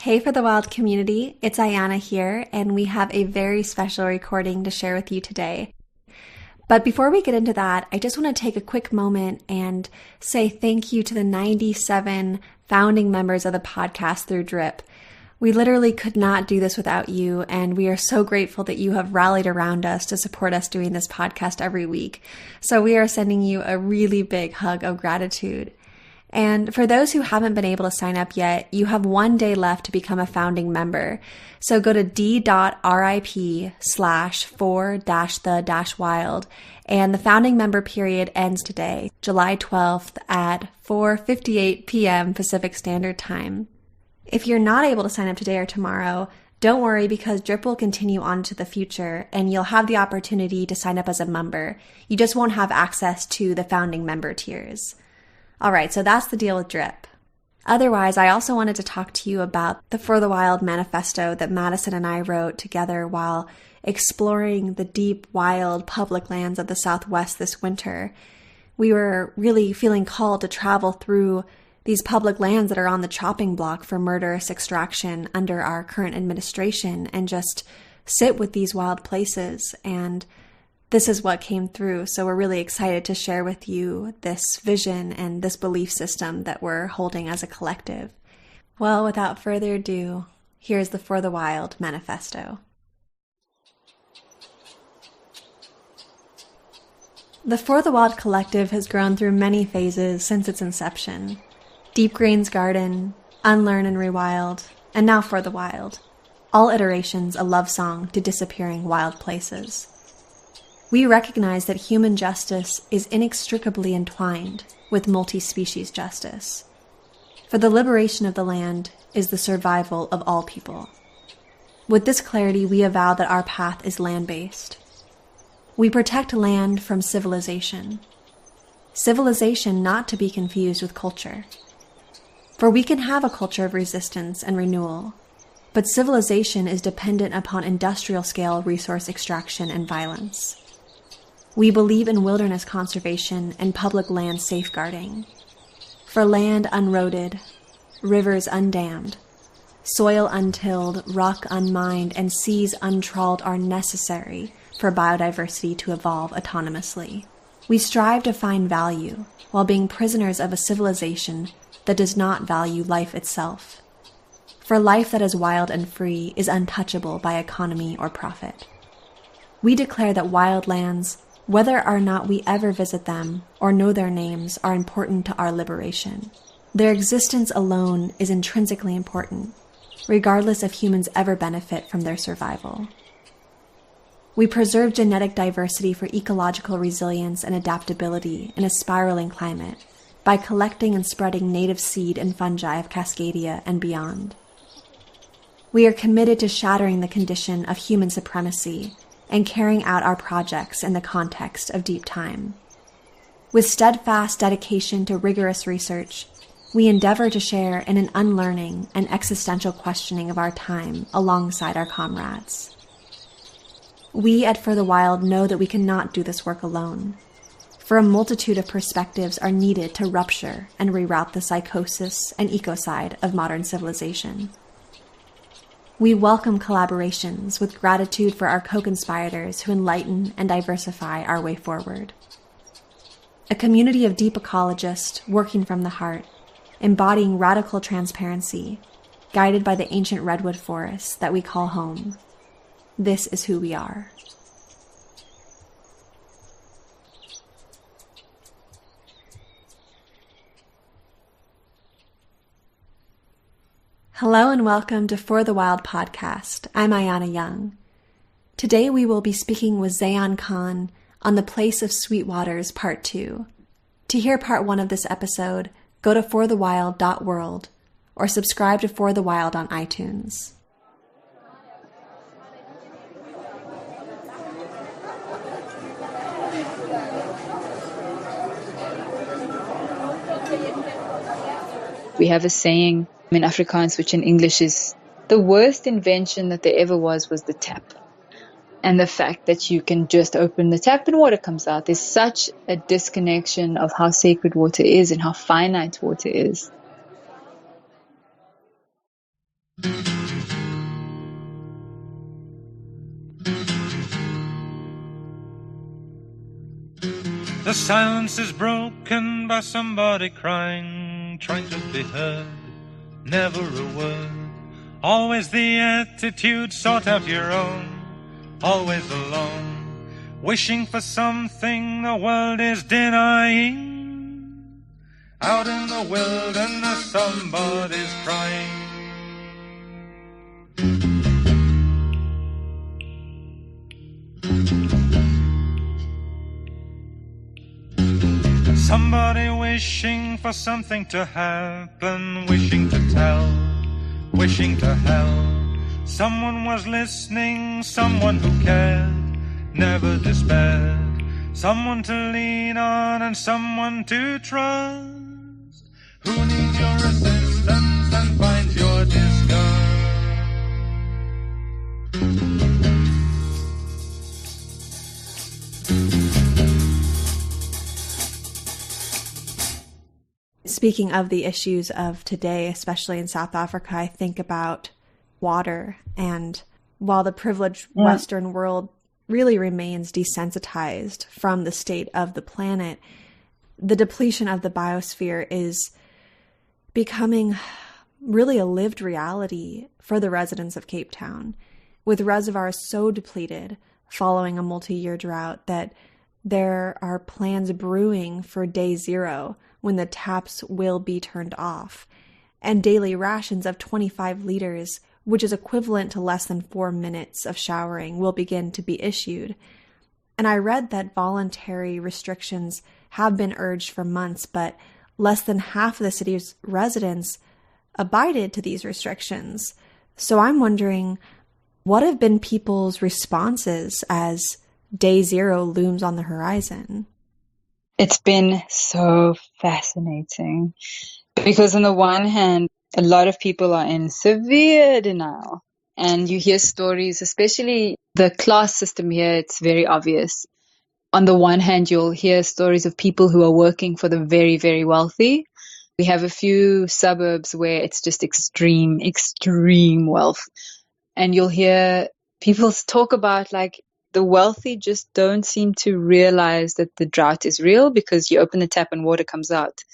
Hey For the Wild community, it's Ayana here, and we have a very special recording to share with you today. But before we get into that, I just want to take a quick moment and say thank you to the 97 founding members of the podcast through Drip. We literally could not do this without you, and we are so grateful that you have rallied around us to support us doing this podcast every week. So we are sending you a really big hug of gratitude. And for those who haven't been able to sign up yet, you have 1 day left to become a founding member. So go to d.rip/for-the-wild, and the founding member period ends today, July 12th at 4:58 p.m. Pacific Standard Time. If you're not able to sign up today or tomorrow, don't worry, because Drip will continue on to the future and you'll have the opportunity to sign up as a member. You just won't have access to the founding member tiers. All right, so that's the deal with Drip. Otherwise, I also wanted to talk to you about the For the Wild manifesto that Madison and I wrote together while exploring the deep, wild public lands of the Southwest this winter. We were really feeling called to travel through these public lands that are on the chopping block for murderous extraction under our current administration and just sit with these wild places. And this is what came through. So we're really excited to share with you this vision and this belief system that we're holding as a collective. Well, without further ado, here's the For the Wild manifesto. The For the Wild collective has grown through many phases since its inception. Deep Green's Garden, Unlearn and Rewild, and now For the Wild. All iterations a love song to disappearing wild places. We recognize that human justice is inextricably entwined with multi-species justice. For the liberation of the land is the survival of all people. With this clarity, we avow that our path is land-based. We protect land from civilization. Civilization not to be confused with culture. For we can have a culture of resistance and renewal, but civilization is dependent upon industrial-scale resource extraction and violence. We believe in wilderness conservation and public land safeguarding. For land unroaded, rivers undammed, soil untilled, rock unmined, and seas untrawled are necessary for biodiversity to evolve autonomously. We strive to find value while being prisoners of a civilization that does not value life itself. For life that is wild and free is untouchable by economy or profit. We declare that wild lands, whether or not we ever visit them or know their names, are important to our liberation. Their existence alone is intrinsically important, regardless if humans ever benefit from their survival. We preserve genetic diversity for ecological resilience and adaptability in a spiraling climate by collecting and spreading native seed and fungi of Cascadia and beyond. We are committed to shattering the condition of human supremacy and carrying out our projects in the context of deep time. With steadfast dedication to rigorous research, we endeavor to share in an unlearning and existential questioning of our time alongside our comrades. We at For the Wild know that we cannot do this work alone, for a multitude of perspectives are needed to rupture and reroute the psychosis and ecocide of modern civilization. We welcome collaborations with gratitude for our co-conspirators who enlighten and diversify our way forward. A community of deep ecologists working from the heart, embodying radical transparency, guided by the ancient redwood forests that we call home. This is who we are. Hello and welcome to For the Wild podcast. I'm Ayana Young. Today we will be speaking with ZAYAAN Khan on the place of Sweetwaters Part 2. To hear Part 1 of this episode, go to forthewild.world or subscribe to For the Wild on iTunes. We have a saying in Afrikaans, which in English is, the worst invention that there ever was the tap. And the fact that you can just open the tap and water comes out. There's such a disconnection of how sacred water is and how finite water is. The silence is broken by somebody crying, trying to be heard, never a word. Always the attitude, sort out your own, always alone, wishing for something the world is denying. Out in the wilderness somebody's crying. Somebody wishing for something to happen, wishing to tell, wishing to help. Someone was listening, someone who cared, never despaired. Someone to lean on and someone to trust, who needs your assistance and finds your disgust. Speaking of the issues of today, especially in South Africa, I think about water. And while the privileged Western world really remains desensitized from the state of the planet, the depletion of the biosphere is becoming really a lived reality for the residents of Cape Town, with reservoirs so depleted following a multi-year drought that there are plans brewing for day zero, when the taps will be turned off, and daily rations of 25 liters, which is equivalent to less than 4 minutes of showering, will begin to be issued. And I read that voluntary restrictions have been urged for months, but less than half of the city's residents abided to these restrictions. So I'm wondering, what have been people's responses as day zero looms on the horizon? It's been so fascinating because on the one hand, a lot of people are in severe denial, and you hear stories, especially the class system here, it's very obvious. On the one hand, you'll hear stories of people who are working for the very, very wealthy. We have a few suburbs where it's just extreme wealth. And you'll hear people talk about like, the wealthy just don't seem to realize that the drought is real because you open the tap and water comes out.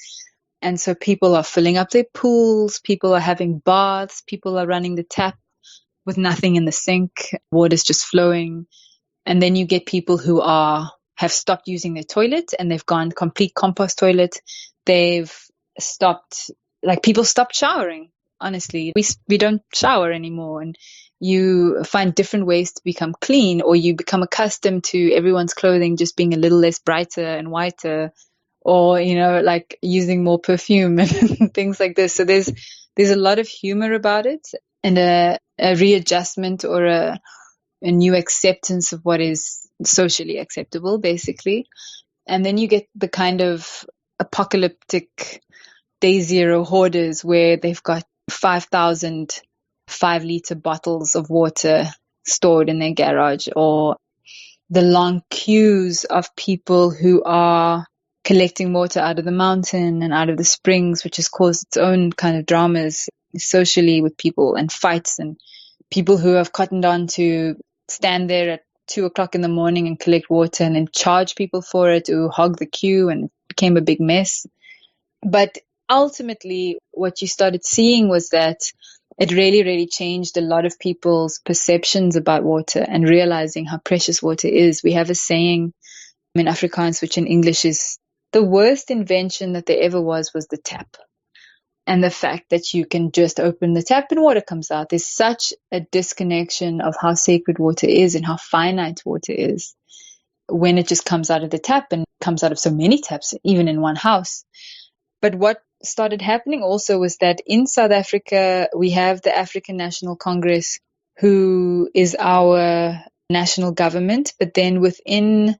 And so people are filling up their pools, people are having baths, people are running the tap with nothing in the sink, water's just flowing. And then you get people who have stopped using their toilet and they've gone complete compost toilet. They've stopped, like people stopped showering. Honestly, we don't shower anymore, and you find different ways to become clean, or you become accustomed to everyone's clothing just being a little less brighter and whiter, or, you know, like using more perfume and things like this. So there's a lot of humor about it, and a readjustment or a new acceptance of what is socially acceptable, basically. And then you get the kind of apocalyptic day zero hoarders where they've got 5,000 5-liter bottles of water stored in their garage, or the long queues of people who are collecting water out of the mountain and out of the springs, which has caused its own kind of dramas socially with people and fights, and people who have cottoned on to stand there at 2:00 in the morning and collect water and then charge people for it, who hog the queue, and it became a big mess. But ultimately, what you started seeing was that it really, really changed a lot of people's perceptions about water and realizing how precious water is. We have a saying in Afrikaans, which in English is, the worst invention that there ever was the tap. And the fact that you can just open the tap and water comes out. There's such a disconnection of how sacred water is and how finite water is when it just comes out of the tap and comes out of so many taps, even in one house. But what started happening also was that in South Africa, we have the African National Congress, who is our national government, but then within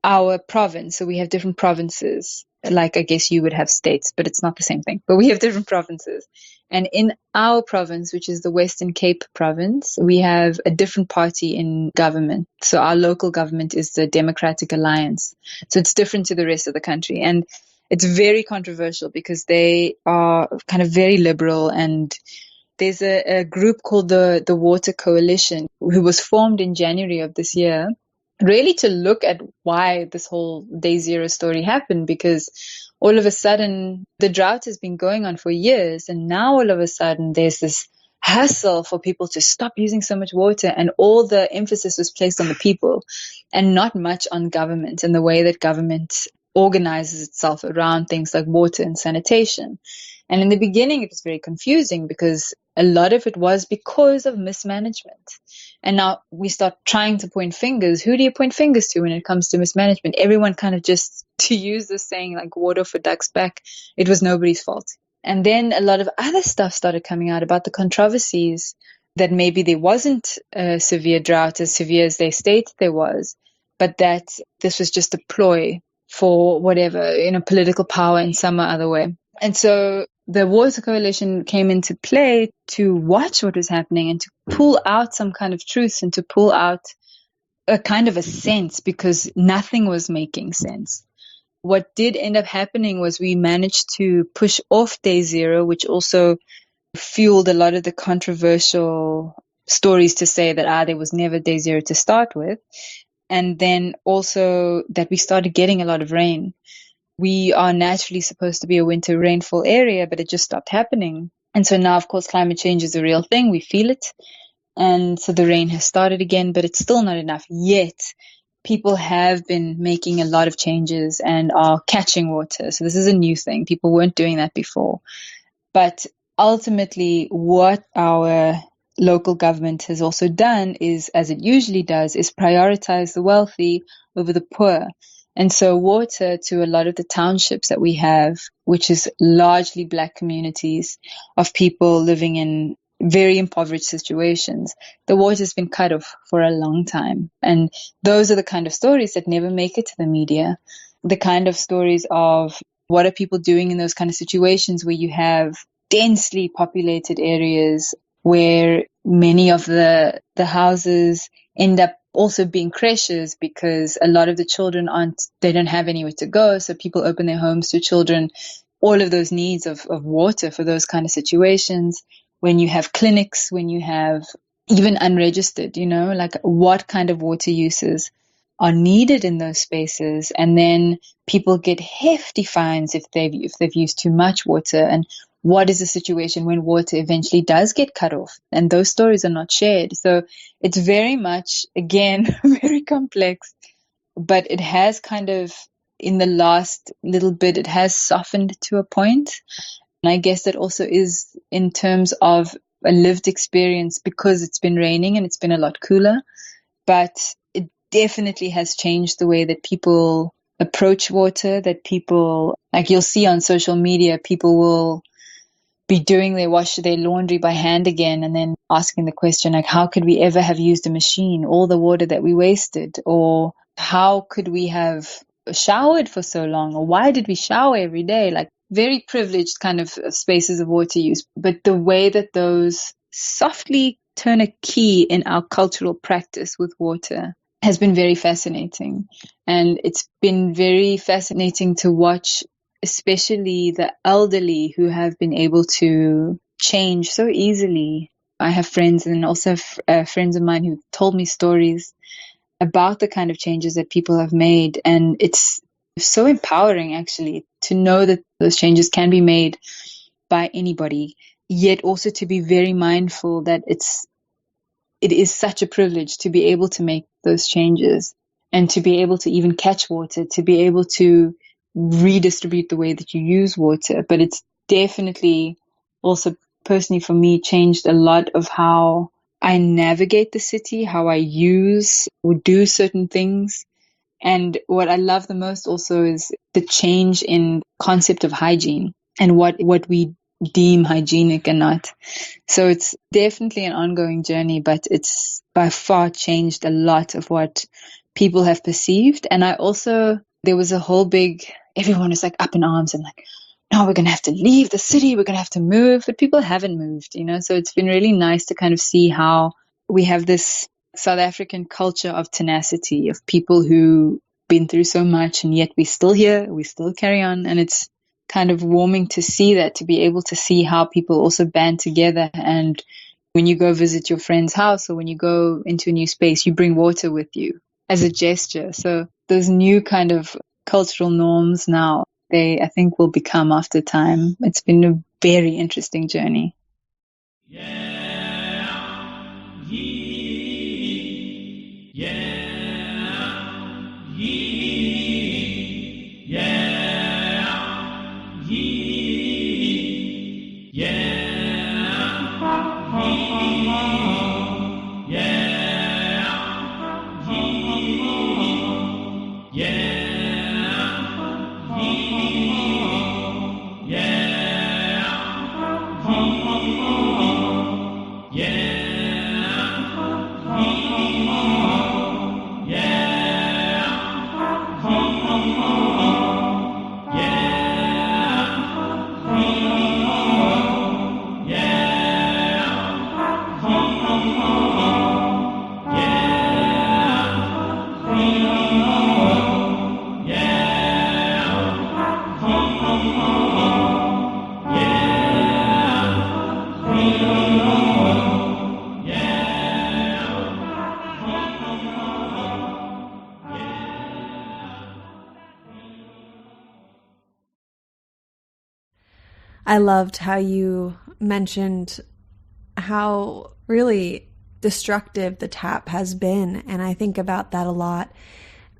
our province, so we have different provinces, like I guess you would have states, but it's not the same thing, but we have different provinces. And in our province, which is the Western Cape province, we have a different party in government. So our local government is the Democratic Alliance. So it's different to the rest of the country. And it's very controversial because they are kind of very liberal, and there's a group called the Water Coalition, who was formed in January of this year. really to look at why this whole day zero story happened, because all of a sudden the drought has been going on for years, and now all of a sudden there's this hassle for people to stop using so much water, and all the emphasis was placed on the people and not much on government and the way that government organizes itself around things like water and sanitation. And in the beginning, it was very confusing because a lot of it was because of mismanagement. And now we start trying to point fingers. Who do you point fingers to when it comes to mismanagement? Everyone kind of just, to use this saying like water for ducks back, it was nobody's fault. And then a lot of other stuff started coming out about the controversies that maybe there wasn't a severe drought as severe as they stated there was, but that this was just a ploy for whatever, political power in some other way. And so the Water Coalition came into play to watch what was happening and to pull out some kind of truth and to pull out a kind of a sense, because nothing was making sense. What did end up happening was we managed to push off day zero, which also fueled a lot of the controversial stories to say that there was never day zero to start with. And then also that we started getting a lot of rain. We are naturally supposed to be a winter rainfall area, but it just stopped happening. And so now, of course, climate change is a real thing. We feel it. And so the rain has started again, but it's still not enough yet. People have been making a lot of changes and are catching water. So this is a new thing. People weren't doing that before. But ultimately, what our local government has also done is, as it usually does, is prioritize the wealthy over the poor. And so water to a lot of the townships that we have, which is largely Black communities of people living in very impoverished situations, the water has been cut off for a long time. And those are the kind of stories that never make it to the media. The kind of stories of what are people doing in those kind of situations where you have densely populated areas where many of the houses end up also being creches because a lot of the children they don't have anywhere to go. So people open their homes to children, all of those needs of water for those kind of situations. When you have clinics, when you have even unregistered, like what kind of water uses are needed in those spaces. And then people get hefty fines if they've used too much water. And what is the situation when water eventually does get cut off? And those stories are not shared. So it's very much, again, very complex, but it has kind of, in the last little bit, it has softened to a point. And I guess that also is in terms of a lived experience because it's been raining and it's been a lot cooler. But it definitely has changed the way that people approach water, that people, like you'll see on social media, people will be doing their laundry by hand again and then asking the question, like, how could we ever have used a machine, all the water that we wasted? Or how could we have showered for so long? Or why did we shower every day? Like very privileged kind of spaces of water use. But the way that those softly turn a key in our cultural practice with water has been very fascinating. And it's been very fascinating to watch, especially the elderly who have been able to change so easily. I have friends and also friends of mine who told me stories about the kind of changes that people have made. And it's so empowering, actually, to know that those changes can be made by anybody, yet also to be very mindful that it is such a privilege to be able to make those changes and to be able to even catch water, to be able to redistribute the way that you use water. But it's definitely also personally for me changed a lot of how I navigate the city, how I use or do certain things. And what I love the most also is the change in concept of hygiene and what we deem hygienic and not. So it's definitely an ongoing journey, but it's by far changed a lot of what people have perceived. And there was a whole everyone was like up in arms and like, no, we're going to have to leave the city. We're going to have to move. But people haven't moved, So it's been really nice to kind of see how we have this South African culture of tenacity, of people who've been through so much and yet we're still here, we still carry on. And it's kind of warming to see that, to be able to see how people also band together. And when you go visit your friend's house or when you go into a new space, you bring water with you. as a gesture. So those new kind of cultural norms now, they, I think, will become after time. It's been a very interesting journey. I loved how you mentioned how really destructive the tap has been, and I think about that a lot.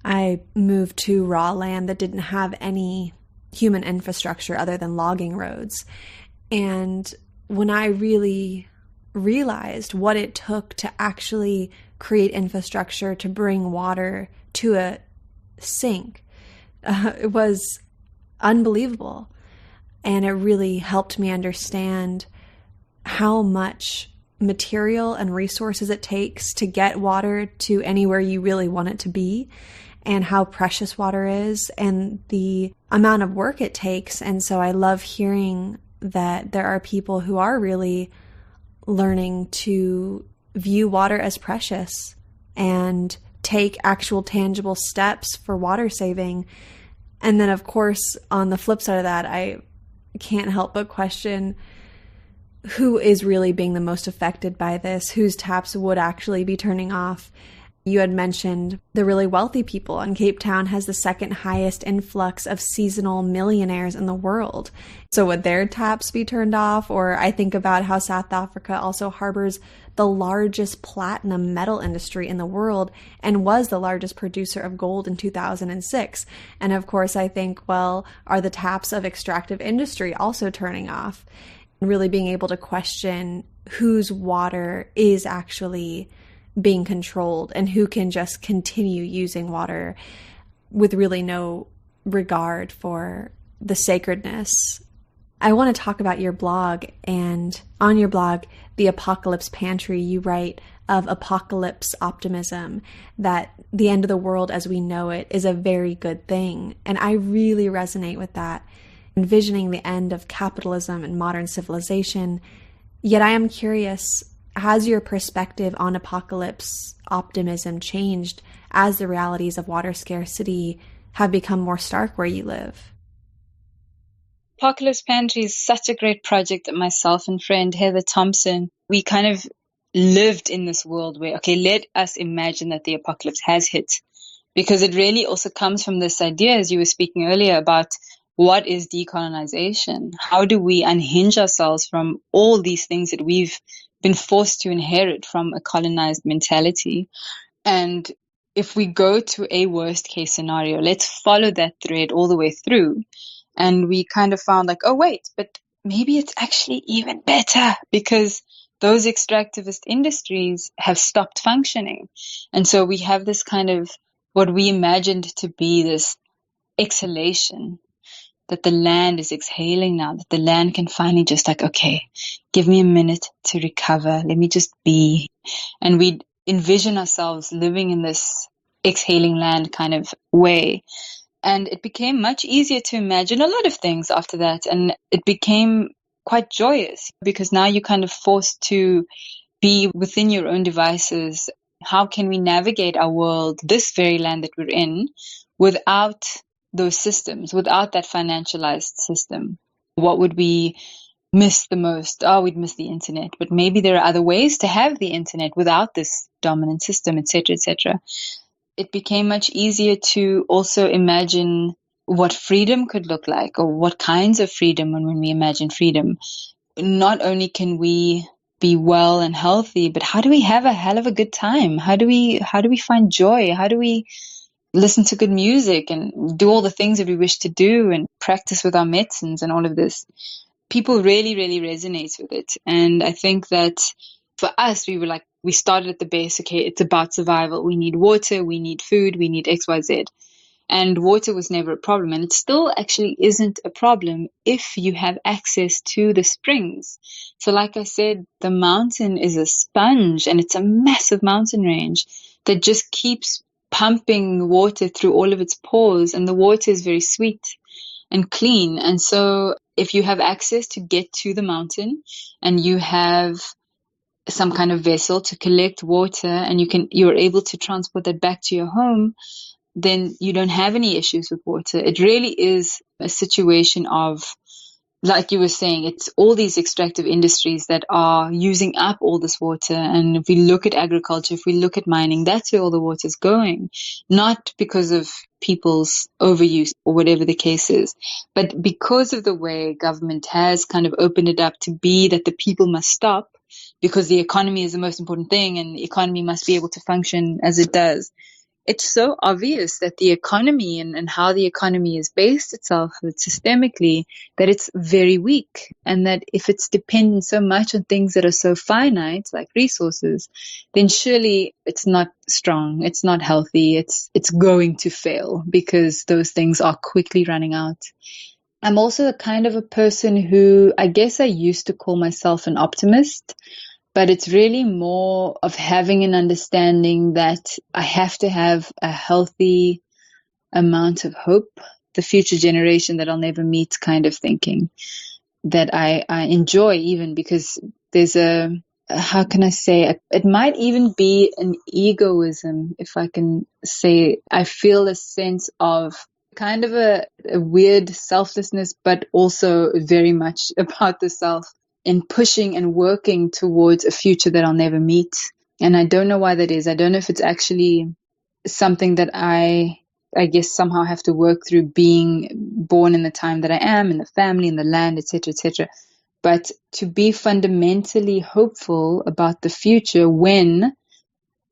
I moved to raw land that didn't have any human infrastructure other than logging roads. And when I really realized what it took to actually create infrastructure to bring water to a sink, it was unbelievable. And it really helped me understand how much material and resources it takes to get water to anywhere you really want it to be, and how precious water is, and the amount of work it takes. And so I love hearing that there are people who are really learning to view water as precious and take actual tangible steps for water saving. And then, of course, on the flip side of that, I can't help but question who is really being the most affected by this, whose taps would actually be turning off. You had mentioned the really wealthy people, and Cape Town has the second highest influx of seasonal millionaires in the world. So would their taps be turned off? Or I think about how South Africa also harbors the largest platinum metal industry in the world and was the largest producer of gold in 2006. And of course, I think, well, are the taps of extractive industry also turning off? And really being able to question whose water is actually being controlled and who can just continue using water with really no regard for the sacredness. I want to talk about your blog, and on your blog, The Apocalypse Pantry, you write of apocalypse optimism, that the end of the world as we know it is a very good thing. And I really resonate with that, envisioning the end of capitalism and modern civilization. Yet I am curious, has your perspective on apocalypse optimism changed as the realities of water scarcity have become more stark where you live? Apocalypse Pantry is such a great project that myself and friend Heather Thompson, we kind of lived in this world where, okay, let us imagine that the apocalypse has hit. Because it really also comes from this idea, as you were speaking earlier, about what is decolonization? How do we unhinge ourselves from all these things that we've been forced to inherit from a colonized mentality? And if we go to a worst case scenario, let's follow that thread all the way through. And we kind of found like, oh, wait, but maybe it's actually even better because those extractivist industries have stopped functioning. And so we have this kind of what we imagined to be this exhalation, that the land is exhaling now, that the land can finally just like, okay, give me a minute to recover. Let me just be. And we envision ourselves living in this exhaling land kind of way. And it became much easier to imagine a lot of things after that. And it became quite joyous because now you're kind of forced to be within your own devices. How can we navigate our world, this very land that we're in, without those systems, without that financialized system? What would we miss the most? Oh, we'd miss the internet. But maybe there are other ways to have the internet without this dominant system, etc., etc. it became much easier to also imagine what freedom could look like, or what kinds of freedom. And when we imagine freedom, not only can we be well and healthy, but how do we have a hell of a good time? How do we find joy? How do we listen to good music and do all the things that we wish to do and practice with our medicines and all of this? People really, really resonate with it. And I think that for us, we started at the base. Okay, it's about survival. We need water, we need food, we need XYZ. And water was never a problem. And it still actually isn't a problem if you have access to the springs. So like I said, the mountain is a sponge, and it's a massive mountain range that just keeps pumping water through all of its pores. And the water is very sweet and clean. And so if you have access to get to the mountain, and you have some kind of vessel to collect water, and you're able to transport that back to your home, then you don't have any issues with water. It really is a situation of, like you were saying, it's all these extractive industries that are using up all this water. And if we look at agriculture, if we look at mining, that's where all the water is going, not because of people's overuse or whatever the case is, but because of the way government has kind of opened it up to be that the people must stop, because the economy is the most important thing and the economy must be able to function as it does. It's so obvious that the economy and how the economy is based itself systemically, that it's very weak, and that if it's dependent so much on things that are so finite, like resources, then surely it's not strong, it's not healthy, it's going to fail, because those things are quickly running out. I'm also the kind of a person who, I guess I used to call myself an optimist, but it's really more of having an understanding that I have to have a healthy amount of hope, the future generation that I'll never meet kind of thinking, that I enjoy, even because there's how can I say, it might even be an egoism, if I can say. I feel a sense of kind of a weird selflessness, but also very much about the self, in pushing and working towards a future that I'll never meet. And I don't know why that is. I don't know if it's actually something that I guess somehow have to work through, being born in the time that I am, in the family, in the land, etc., etc. But to be fundamentally hopeful about the future when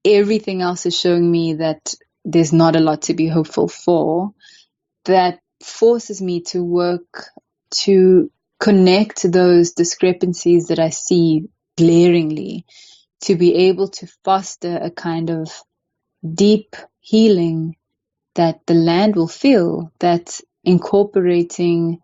everything else is showing me that there's not a lot to be hopeful for, that forces me to work to connect those discrepancies that I see glaringly, to be able to foster a kind of deep healing that the land will feel, that incorporating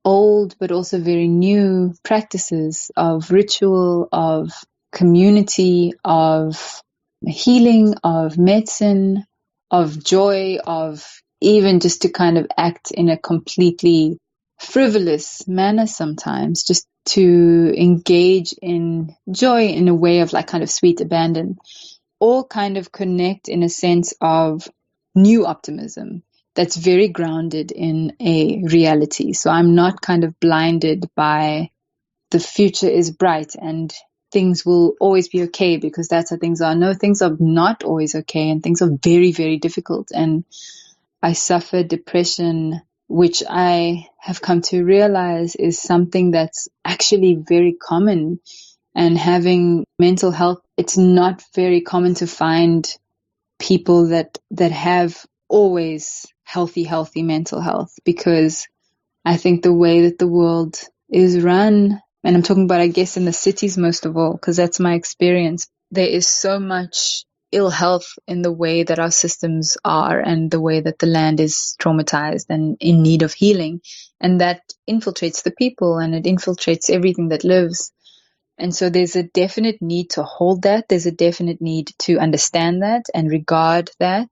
old but also very new practices of ritual, of community, of healing, of medicine, of joy, of even just to kind of act in a completely frivolous manner sometimes, just to engage in joy in a way of like kind of sweet abandon, all kind of connect in a sense of new optimism that's very grounded in a reality. So I'm not kind of blinded by the future is bright and things will always be okay because that's how things are. No, things are not always okay, and things are very, very difficult. And I suffer depression, which I have come to realize is something that's actually very common. And having mental health, it's not very common to find people that have always healthy mental health, because I think the way that the world is run, and I'm talking about, I guess, in the cities most of all, because that's my experience, there is so much ill health in the way that our systems are and the way that the land is traumatized and in need of healing. And that infiltrates the people and it infiltrates everything that lives. And so there's a definite need to hold that. There's a definite need to understand that and regard that,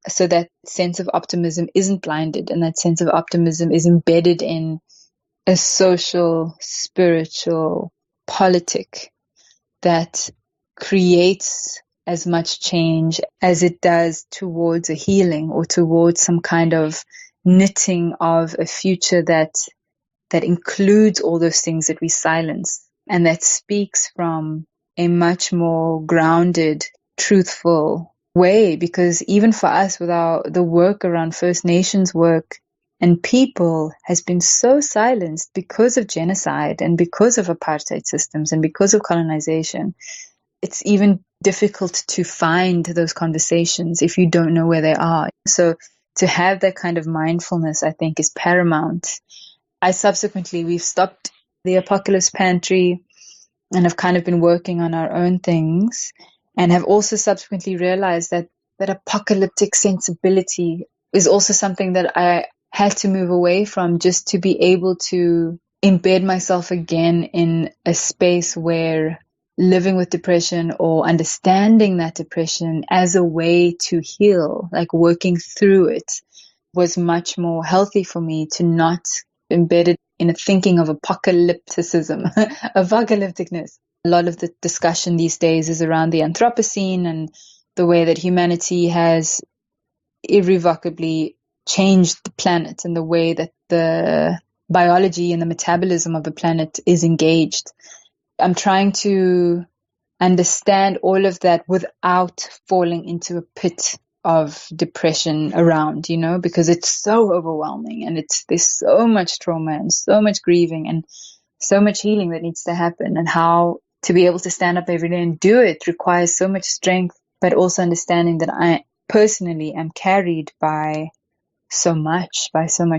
so that sense of optimism isn't blinded, and that sense of optimism is embedded in a social, spiritual politic that creates as much change as it does towards a healing or towards some kind of knitting of a future that includes all those things that we silence, and that speaks from a much more grounded, truthful, way, because even for us with the work around First Nations work and people has been so silenced because of genocide and because of apartheid systems and because of colonization. It's even difficult to find those conversations if you don't know where they are. So to have that kind of mindfulness, I think, is paramount. We've stopped the Apocalypse Pantry and have kind of been working on our own things, and have also subsequently realized that apocalyptic sensibility is also something that I had to move away from, just to be able to embed myself again in a space where living with depression or understanding that depression as a way to heal, like working through it, was much more healthy for me, to not embed it in a thinking of apocalypticism, apocalypticness. A lot of the discussion these days is around the Anthropocene and the way that humanity has irrevocably changed the planet and the way that the biology and the metabolism of the planet is engaged. I'm trying to understand all of that without falling into a pit of depression around, because it's so overwhelming, and there's so much trauma and so much grieving and so much healing that needs to happen, and how to be able to stand up every day and do it requires so much strength, but also understanding that I personally am carried by so much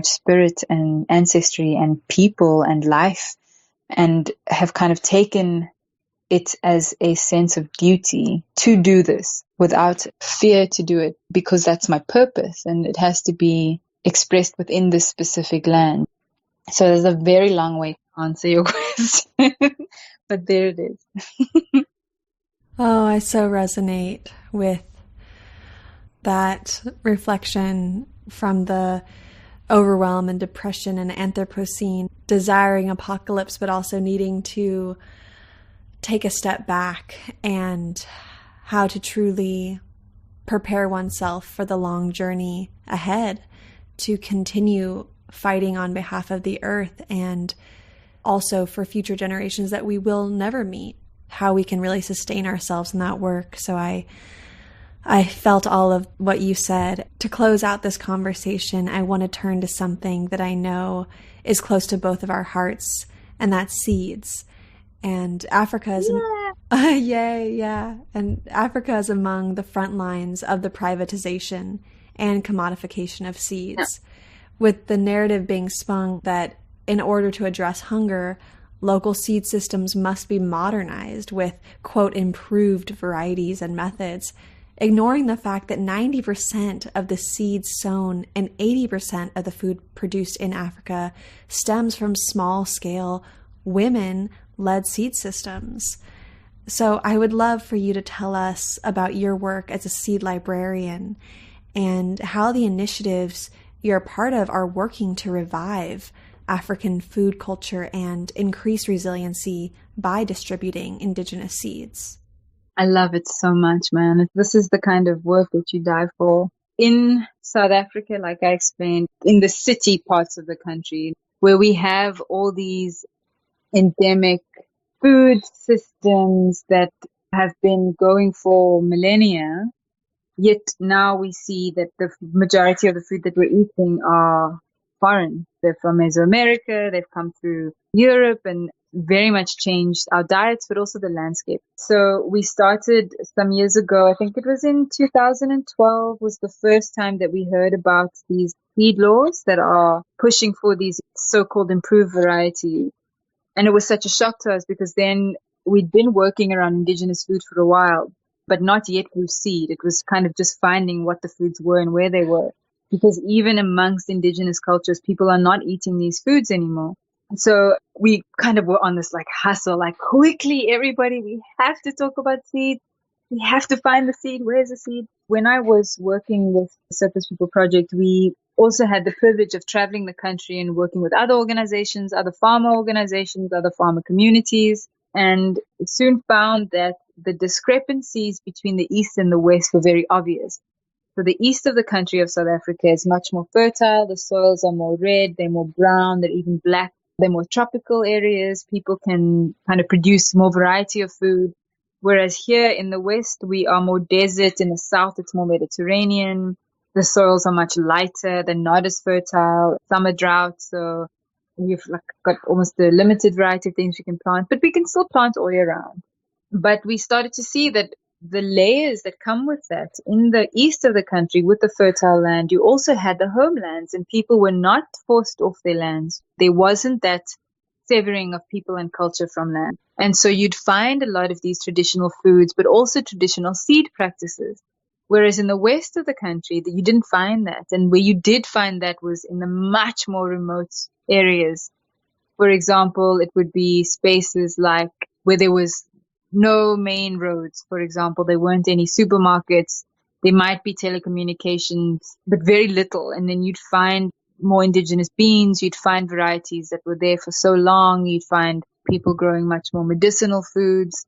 spirit and ancestry and people and life, and have kind of taken it as a sense of duty to do this without fear to do it, because that's my purpose and it has to be expressed within this specific land. So there's a very long way to answer your question, but there it is. Oh, I so resonate with that reflection from the overwhelm and depression and Anthropocene, desiring apocalypse, but also needing to take a step back, and how to truly prepare oneself for the long journey ahead, to continue fighting on behalf of the earth and also for future generations that we will never meet, how we can really sustain ourselves in that work. So I felt all of what you said. To close out this conversation, I want to turn to something that I know is close to both of our hearts, and that's seeds. And Africa is And Africa is among the front lines of the privatization and commodification of seeds, with the narrative being spun that in order to address hunger, local seed systems must be modernized with, quote, improved varieties and methods, ignoring the fact that 90% of the seeds sown and 80% of the food produced in Africa stems from small-scale, women-led seed systems. So I would love for you to tell us about your work as a seed librarian and how the initiatives you're a part of are working to revive African food culture and increase resiliency by distributing indigenous seeds. I love it so much, man. This is the kind of work that you die for. In South Africa, like I explained, in the city parts of the country, where we have all these endemic food systems that have been going for millennia, yet now we see that the majority of the food that we're eating are foreign. They're from Mesoamerica, they've come through Europe and very much changed our diets, but also the landscape. So we started some years ago, I think it was in 2012, was the first time that we heard about these seed laws that are pushing for these so-called improved varieties. And it was such a shock to us because then we'd been working around indigenous food for a while, but not yet through seed. It was kind of just finding what the foods were and where they were. Because even amongst indigenous cultures, people are not eating these foods anymore. So we kind of were on this like hustle, like quickly, everybody, we have to talk about seeds. We have to find the seed. Where's the seed? When I was working with the Surface People Project, we also had the privilege of traveling the country and working with other organizations, other farmer organizations, other farmer communities, and soon found that the discrepancies between the East and the West were very obvious. So the east of the country of South Africa is much more fertile. The soils are more red, they're more brown, they're even black. They're more tropical areas. People can kind of produce more variety of food. Whereas here in the West, we are more desert. In the South, it's more Mediterranean. The soils are much lighter. They're not as fertile. Summer drought. So we've like got almost a limited variety of things we can plant, but we can still plant all year round. But we started to see that the layers that come with that in the east of the country with the fertile land, you also had the homelands, and people were not forced off their lands. There wasn't that severing of people and culture from land. And so you'd find a lot of these traditional foods, but also traditional seed practices. Whereas in the west of the country, that you didn't find that. And where you did find that was in the much more remote areas. For example, it would be spaces like where there was no main roads. For example, there weren't any supermarkets. There might be telecommunications, but very little. And then you'd find more indigenous beans. You'd find varieties that were there for so long. You'd find people growing much more medicinal foods.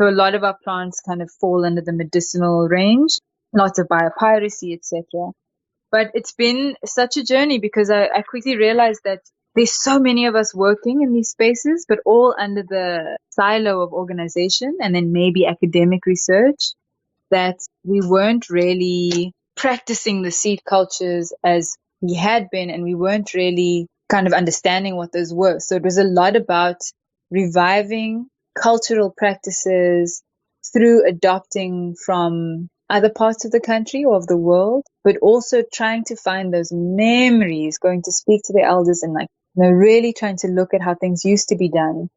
So a lot of our plants kind of fall under the medicinal range, lots of biopiracy, etc. But it's been such a journey because I quickly realized that there's so many of us working in these spaces, but all under the silo of organization and then maybe academic research, that we weren't really practicing the seed cultures as we had been, and we weren't really kind of understanding what those were. So it was a lot about reviving cultural practices through adopting from other parts of the country or of the world, but also trying to find those memories, going to speak to the elders and really trying to look at how things used to be done.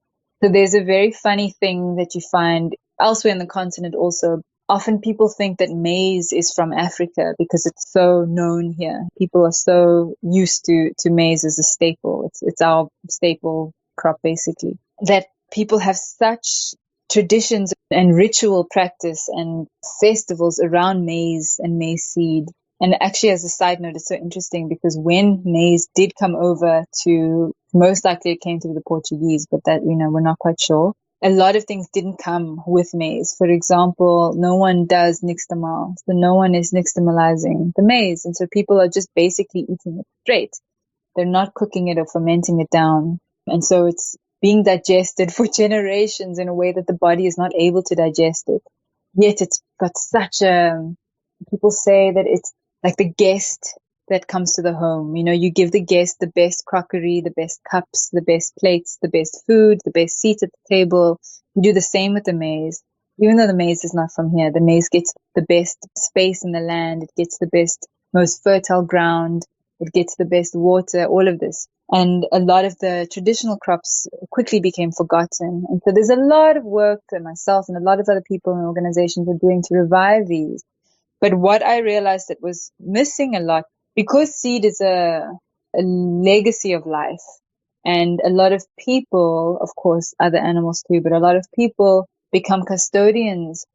So there's a very funny thing that you find elsewhere in the continent also. Often people think that maize is from Africa because it's so known here. People are so used to maize as a staple. It's our staple crop, basically. That people have such traditions and ritual practice and festivals around maize and maize seed. And actually, as a side note, it's so interesting because when maize did come over to, most likely it came through the Portuguese, but that, we're not quite sure. A lot of things didn't come with maize. For example, no one does nixtamal. So no one is nixtamalizing the maize. And so people are just basically eating it straight. They're not cooking it or fermenting it down. And so it's being digested for generations in a way that the body is not able to digest it. Yet it's got such people say that it's like the guest that comes to the home. You give the guest the best crockery, the best cups, the best plates, the best food, the best seat at the table. You do the same with the maize. Even though the maize is not from here, the maize gets the best space in the land. It gets the best, most fertile ground. It gets the best water, all of this. And a lot of the traditional crops quickly became forgotten. And so there's a lot of work that myself and a lot of other people in organizations are doing to revive these. But what I realized that was missing a lot, because seed is a legacy of life, and a lot of people, of course, other animals too, but a lot of people become custodians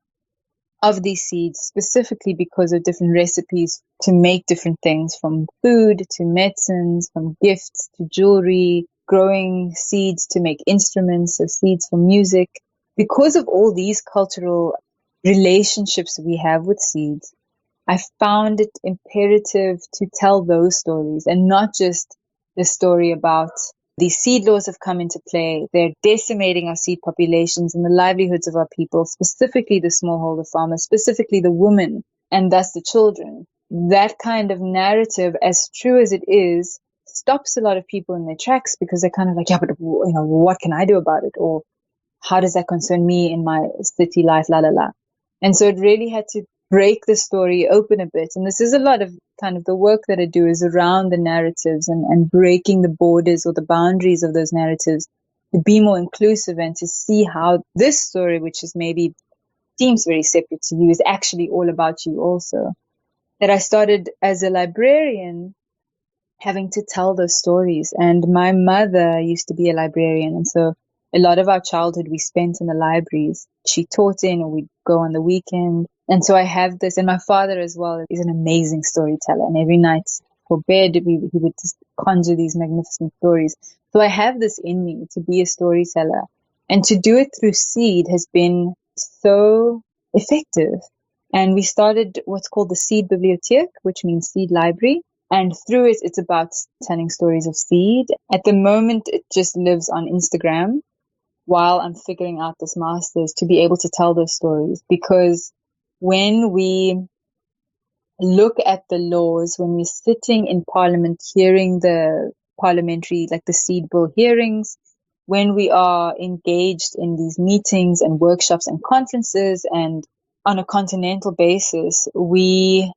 of these seeds specifically because of different recipes to make different things, from food to medicines, from gifts to jewelry, growing seeds to make instruments, so seeds for music. Because of all these cultural relationships we have with seeds, I found it imperative to tell those stories and not just the story about these seed laws have come into play. They're decimating our seed populations and the livelihoods of our people, specifically the smallholder farmers, specifically the women, and thus the children. That kind of narrative, as true as it is, stops a lot of people in their tracks because they're kind of like, yeah, but what can I do about it? Or how does that concern me in my city life, la la la. And so it really had to break the story open a bit. And this is a lot of kind of the work that I do is around the narratives and breaking the borders or the boundaries of those narratives to be more inclusive and to see how this story, which is maybe seems very separate to you, is actually all about you also. That I started as a librarian having to tell those stories. And my mother used to be a librarian. And so a lot of our childhood we spent in the libraries. She taught in, or we'd go on the weekend. And so I have this, and my father as well is an amazing storyteller. And every night for bed, he would just conjure these magnificent stories. So I have this in me to be a storyteller. And to do it through seed has been so effective. And we started what's called the Seed Bibliotheek, which means seed library. And through it, it's about telling stories of seed. At the moment, it just lives on Instagram. while I'm figuring out this master's to be able to tell those stories. Because when we look at the laws, when we're sitting in Parliament hearing the parliamentary, like the seed bill hearings, when we are engaged in these meetings and workshops and conferences and on a continental basis, we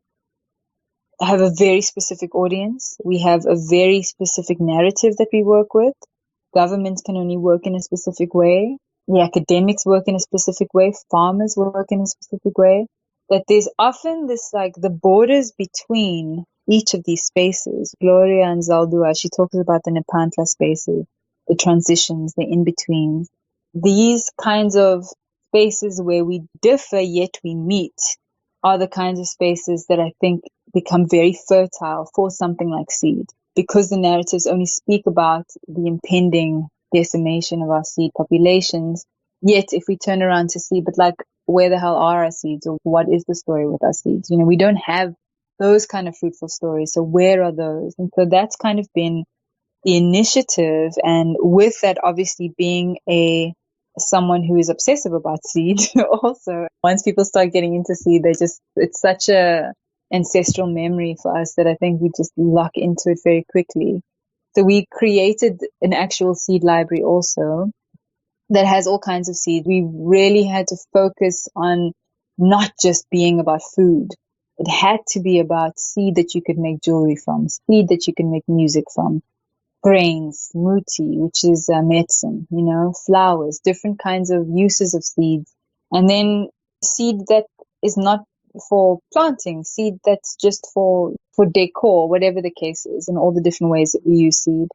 have a very specific audience. We have a very specific narrative that we work with. Governments can only work in a specific way. The academics work in a specific way. Farmers work in a specific way. That there's often this, like, the borders between each of these spaces. Gloria and Zaldua, she talks about the Nepantla spaces, the transitions, the in-betweens. These kinds of spaces where we differ yet we meet are the kinds of spaces that I think become very fertile for something like seed, because the narratives only speak about the impending decimation of our seed populations. Yet if we turn around to see, but like, where the hell are our seeds, or what is the story with our seeds? You know, we don't have those kind of fruitful stories. So where are those? And so that's kind of been the initiative. And with that, obviously being someone who is obsessive about seed also, once people start getting into seed, it's such a ancestral memory for us that I think we just lock into it very quickly. So we created an actual seed library also that has all kinds of seeds. We really had to focus on not just being about food. It had to be about seed that you could make jewelry from, seed that you can make music from, grains, muti, which is medicine, you know, flowers, different kinds of uses of seeds. And then seed that is not for planting, seed that's just for decor, whatever the case is, and all the different ways that we use seed.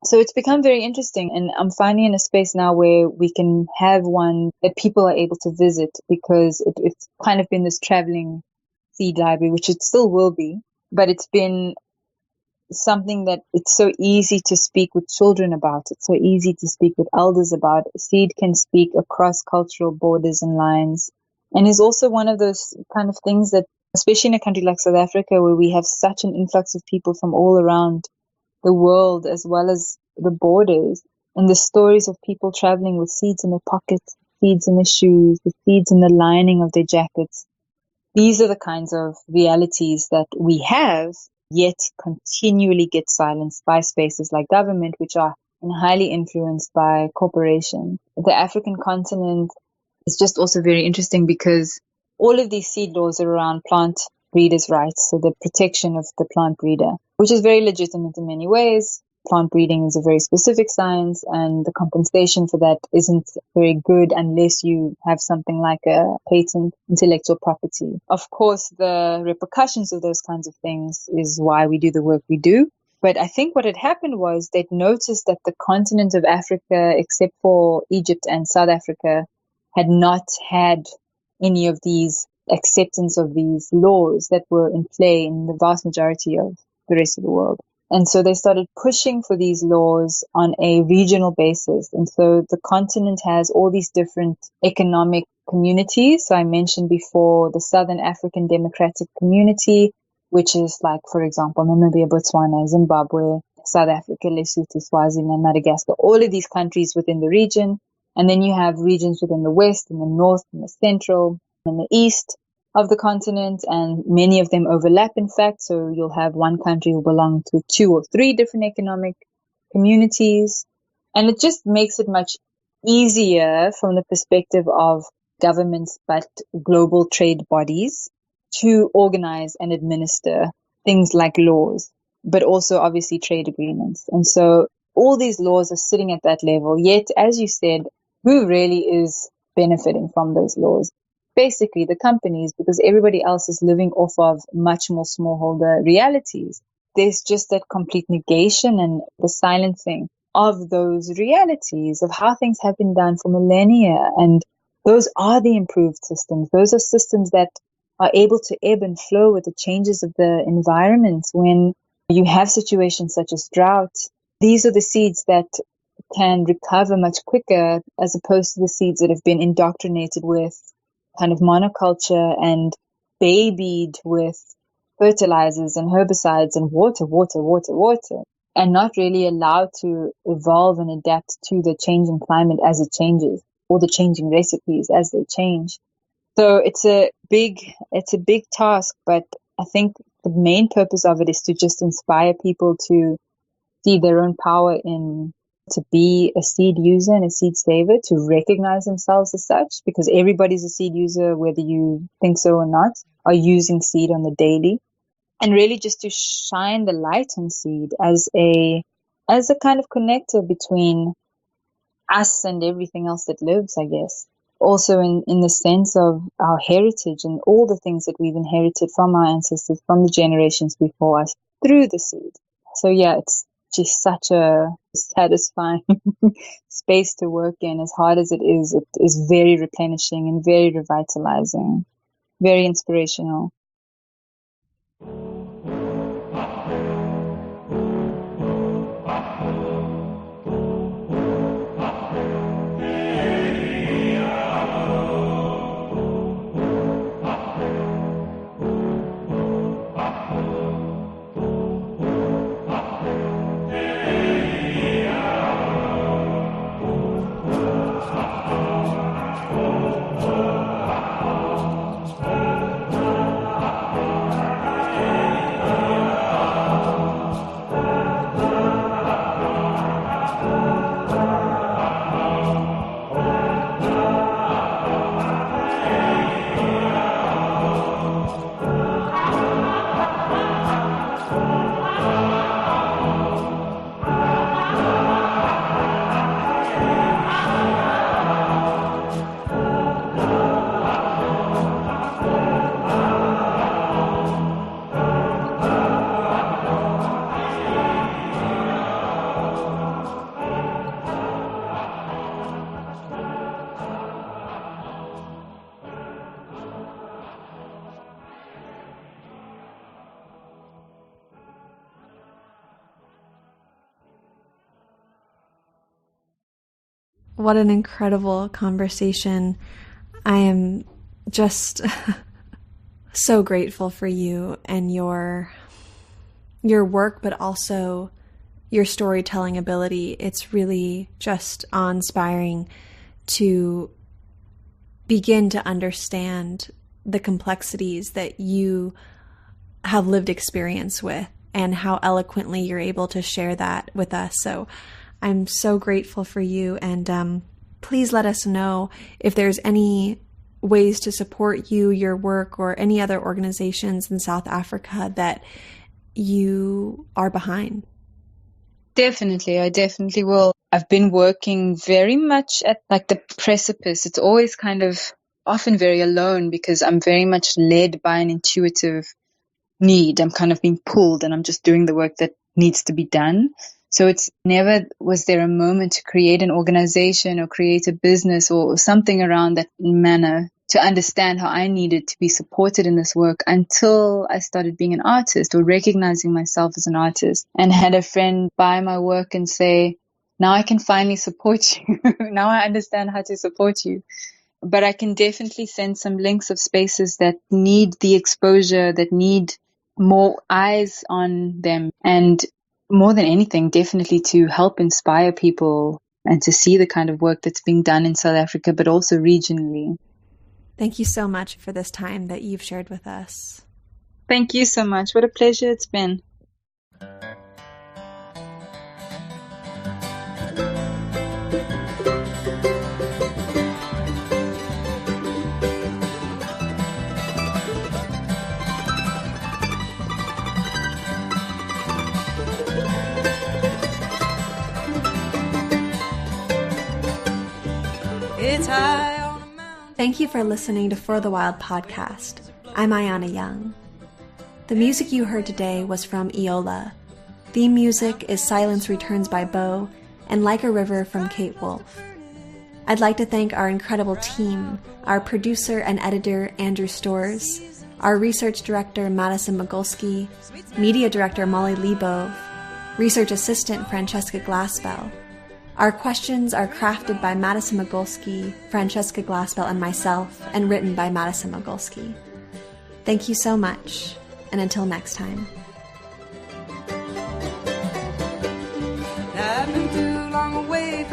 So it's become very interesting, and I'm finally in a space now where we can have one that people are able to visit, because it's kind of been this traveling seed library, which it still will be, but it's been something that it's so easy to speak with children about. It's so easy to speak with elders about. Seed can speak across cultural borders and lines, and is also one of those kind of things that, especially in a country like South Africa, where we have such an influx of people from all around the world, as well as the borders, and the stories of people traveling with seeds in their pockets, seeds in their shoes, the seeds in the lining of their jackets. These are the kinds of realities that we have, yet continually get silenced by spaces like government, which are highly influenced by corporation. The African continent is just also very interesting, because all of these seed laws are around plant breeders' rights, so the protection of the plant breeder, which is very legitimate in many ways. Plant breeding is a very specific science, and the compensation for that isn't very good unless you have something like a patent, intellectual property. Of course, the repercussions of those kinds of things is why we do the work we do. But I think what had happened was they'd noticed that the continent of Africa, except for Egypt and South Africa, had not had any of these acceptance of these laws that were in play in the vast majority of the rest of the world. And so they started pushing for these laws on a regional basis. And so the continent has all these different economic communities. So I mentioned before the Southern African Democratic Community, which is like, for example, Namibia, Botswana, Zimbabwe, South Africa, Lesotho, Swaziland, Madagascar, all of these countries within the region. And then you have regions within the West and the North and the Central and the East of the continent, and many of them overlap, in fact. So you'll have one country who belong to 2 or 3 different economic communities. And it just makes it much easier from the perspective of governments, but global trade bodies, to organize and administer things like laws, but also obviously trade agreements. And so all these laws are sitting at that level. Yet, as you said, who really is benefiting from those laws? Basically the companies, because everybody else is living off of much more smallholder realities. There's just that complete negation and the silencing of those realities of how things have been done for millennia. And those are the improved systems. Those are systems that are able to ebb and flow with the changes of the environment. When you have situations such as drought, these are the seeds that can recover much quicker, as opposed to the seeds that have been indoctrinated with kind of monoculture and babied with fertilizers and herbicides and water. and not really allowed to evolve and adapt to the changing climate as it changes, or the changing recipes as they change. So it's a big task, but I think the main purpose of it is to just inspire people to see their own power in, to be a seed user and a seed saver, to recognize themselves as such, because everybody's a seed user, whether you think so or not, are using seed on the daily. And really just to shine the light on seed as a kind of connector between us and everything else that lives, I guess. Also in the sense of our heritage and all the things that we've inherited from our ancestors, from the generations before us, through the seed. So yeah, it's just such a satisfying space to work in. As hard as it is very replenishing and very revitalizing, very inspirational. What an incredible conversation. I am just so grateful for you and your work, but also your storytelling ability. It's really just awe-inspiring to begin to understand the complexities that you have lived experience with and how eloquently you're able to share that with us. So I'm so grateful for you, and please let us know if there's any ways to support you, your work, or any other organizations in South Africa that you are behind. Definitely, I definitely will. I've been working very much at like the precipice. It's always kind of often very alone because I'm very much led by an intuitive need. I'm kind of being pulled and I'm just doing the work that needs to be done. So it's never was there a moment to create an organization or create a business or something around that manner to understand how I needed to be supported in this work until I started being an artist or recognizing myself as an artist, and had a friend buy my work and say, now I can finally support you. Now I understand how to support you. But I can definitely send some links of spaces that need the exposure, that need more eyes on them. And more than anything, definitely to help inspire people and to see the kind of work that's being done in South Africa, but also regionally. Thank you so much for this time that you've shared with us. Thank you so much. What a pleasure it's been. Thank you for listening to For the Wild podcast. I'm Ayana Young. The music you heard today was from Eola. Theme music is Silence Returns by Bo and Like a River from Kate Wolf. I'd like to thank our incredible team, our producer and editor Andrew Storrs, our research director Madison Magolski, media director Molly Lebov, research assistant Francesca Glassbell. Our questions are crafted by Madison Magolski, Francesca Glassbell, and myself, and written by Madison Magolski. Thank you so much, and until next time.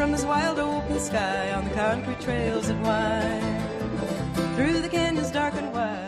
from this wild open sky on the country trails that wind through the canyons dark and wide.